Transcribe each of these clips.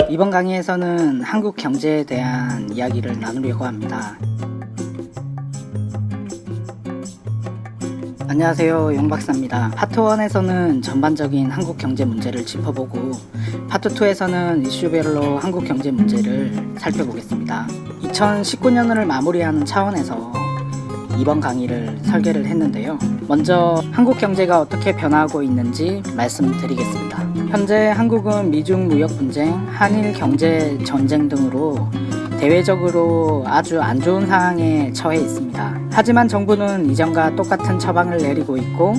이번 강의에서는 한국 경제에 대한 이야기를 나누려고 합니다. 안녕하세요, 용박사입니다. 파트 1에서는 전반적인 한국 경제 문제를 짚어보고 파트 2에서는 이슈별로 한국 경제 문제를 살펴보겠습니다. 2019년을 마무리하는 차원에서 이번 강의를 설계를 했는데요. 먼저 한국 경제가 어떻게 변화하고 있는지 말씀드리겠습니다. 현재 한국은 미중 무역 분쟁, 한일 경제 전쟁 등으로 대외적으로 아주 안 좋은 상황에 처해 있습니다. 하지만 정부는 이전과 똑같은 처방을 내리고 있고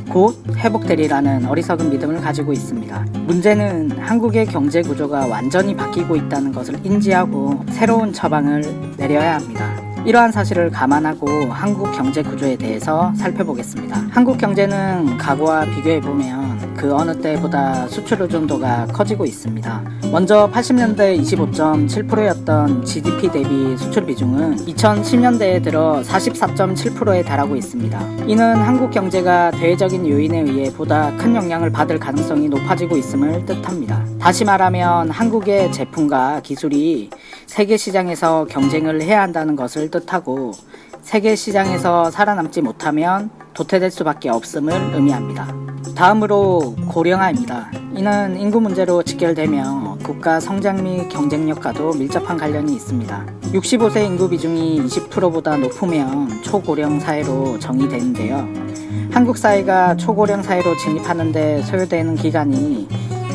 곧 회복되리라는 어리석은 믿음을 가지고 있습니다. 문제는 한국의 경제 구조가 완전히 바뀌고 있다는 것을 인지하고 새로운 처방을 내려야 합니다. 이러한 사실을 감안하고 한국 경제 구조에 대해서 살펴보겠습니다. 한국 경제는 과거와 비교해보면 그 어느 때보다 수출 의존도가 커지고 있습니다. 먼저 80년대 25.7%였던 GDP 대비 수출 비중은 2010년대에 들어 44.7%에 달하고 있습니다. 이는 한국 경제가 대외적인 요인에 의해 보다 큰 영향을 받을 가능성이 높아지고 있음을 뜻합니다. 다시 말하면 한국의 제품과 기술이 세계 시장에서 경쟁을 해야 한다는 것을 뜻하고 세계 시장에서 살아남지 못하면 도태될 수밖에 없음을 의미합니다. 다음으로 고령화입니다. 이는 인구 문제로 직결되며 국가 성장 및 경쟁력과도 밀접한 관련이 있습니다. 65세 인구 비중이 20%보다 높으면 초고령 사회로 정의되는데요. 한국 사회가 초고령 사회로 진입하는 데 소요되는 기간이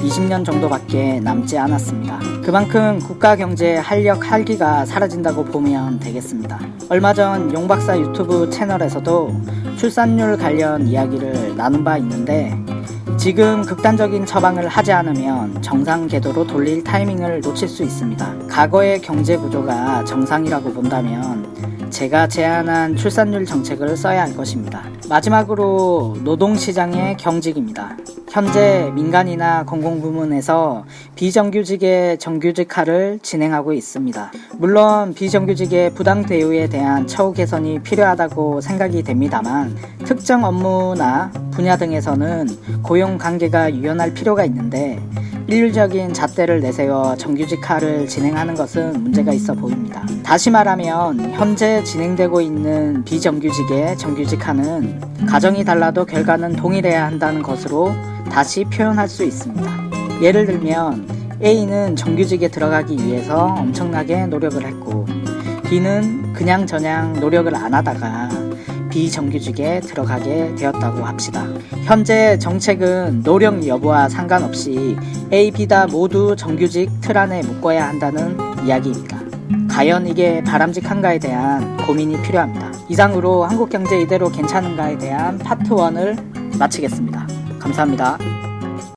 20년 정도밖에 남지 않았습니다. 그만큼 국가 경제의 활력, 활기가 사라진다고 보면 되겠습니다. 얼마 전 용박사 유튜브 채널에서도 출산율 관련 이야기를 나눈 바 있는데 지금 극단적인 처방을 하지 않으면 정상 궤도로 돌릴 타이밍을 놓칠 수 있습니다. 과거의 경제 구조가 정상이라고 본다면 제가 제안한 출산율 정책을 써야 할 것입니다. 마지막으로 노동시장의 경직입니다. 현재 민간이나 공공부문에서 비정규직의 정규직화를 진행하고 있습니다. 물론 비정규직의 부당 대우에 대한 처우 개선이 필요하다고 생각이 됩니다만 특정 업무나 분야 등에서는 고용 관계가 유연할 필요가 있는데 일률적인 잣대를 내세워 정규직화를 진행하는 것은 문제가 있어 보입니다. 다시 말하면 현재 진행되고 있는 비정규직의 정규직화는 가정이 달라도 결과는 동일해야 한다는 것으로 다시 표현할 수 있습니다. 예를 들면 A는 정규직에 들어가기 위해서 엄청나게 노력을 했고 B는 그냥저냥 노력을 안 하다가 비정규직에 들어가게 되었다고 합시다. 현재 정책은 노력 여부와 상관없이 A, B 다 모두 정규직 틀 안에 묶어야 한다는 이야기입니다. 과연 이게 바람직한가에 대한 고민이 필요합니다. 이상으로 한국 경제 이대로 괜찮은가에 대한 파트 1을 마치겠습니다. 감사합니다.